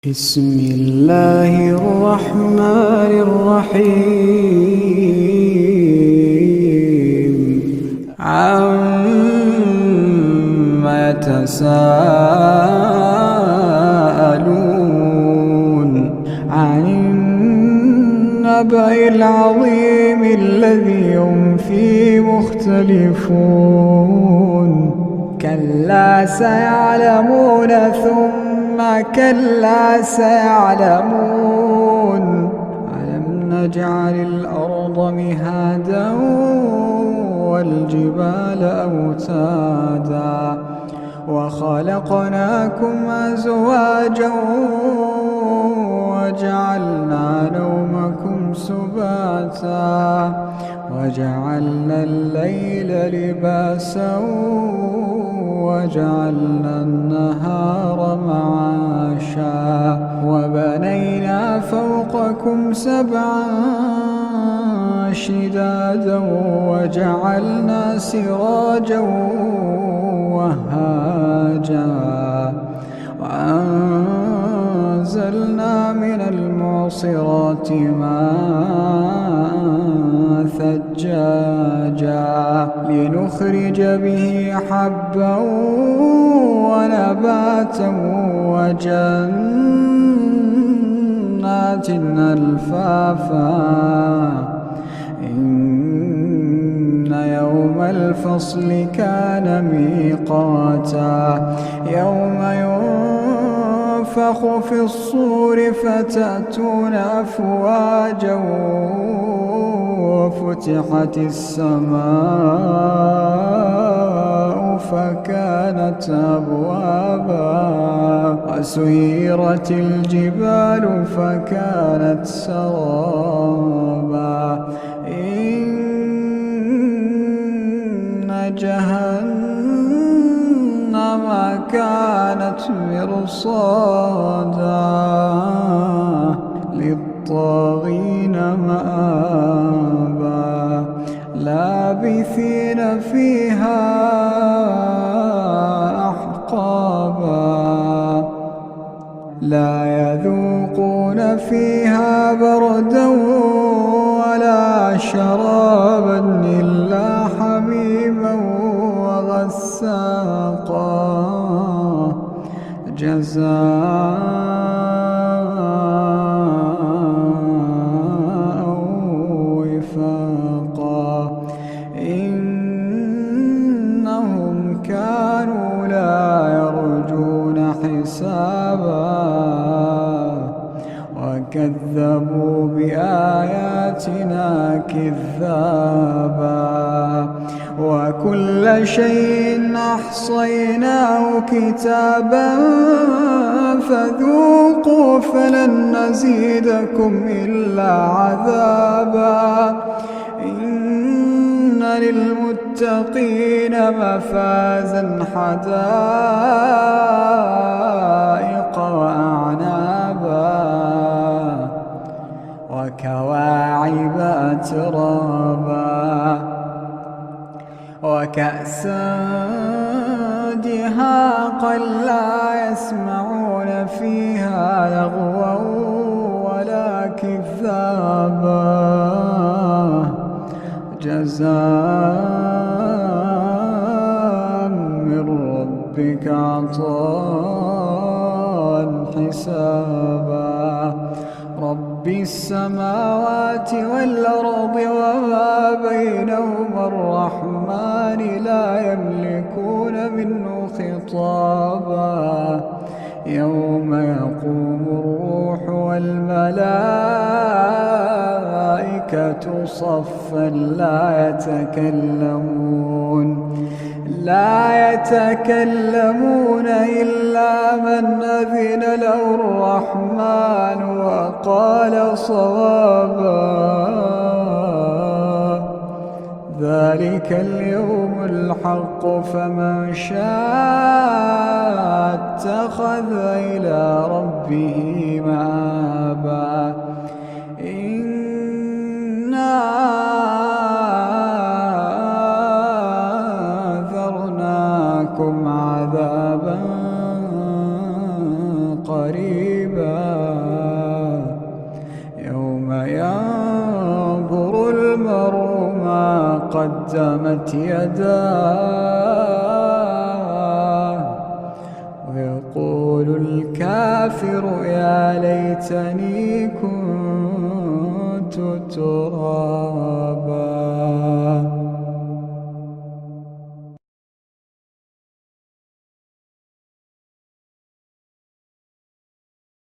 بسم الله الرحمن الرحيم عما يتساءلون عن النبأ العظيم الذي هم فيه مختلفون كلا سيعلمون ثم كلا سيعلمون ألم نجعل الأرض مهادا والجبال أوتادا وخلقناكم أزواجا وجعلنا نومكم سباتا وجعلنا الليل لباسا وجعلنا النهار معاشا وبنينا فوقكم سبعا شدادا وجعلنا سراجا وهاجا وأنزلنا من المعصرات ماء ثجاجا لنخرج به حبا ونباتا وجنات ألفافا إن يوم الفصل كان ميقاتا يوم ينفخ في الصور فتأتون أفواجا وفتحت السماء فكانت أبوابا وسيرت الجبال فكانت سرابا إن جهنم كانت مرصادا للطاغين مآبا لابثين فيها أحقابا لا يذوقون فيها بردا ولا شرابا إلا حميما وغساقا جزاء وفاقا إنهم كانوا لا يرجون حسابا وكذبوا بآياتنا كذابا وكل شيء أحصيناه كتابا فذوقوا فلن نزيدكم إلا عذابا إن للمتقين مفازا حدائق وأعنابا وكواعب أترابا وكأسا دهاقا لا يسمعون فيها لغوا ولا كذابا جزاء من ربك عطاء حسابا رب السماوات والأرض وما بينهما الرحمن لا يملكون منه خطابا يوم يقوم الروح والملائكة صفا لا يتكلمون إلا من أذن له الرحمن وقال صوابا ذلك اليوم الحق فمن شاء اتخذ إلى ربه مآبا إنا أنذرناكم عذابا قريبا وينظر المرء ما قدمت يداه ويقول الكافر يا ليتني كنت ترابا.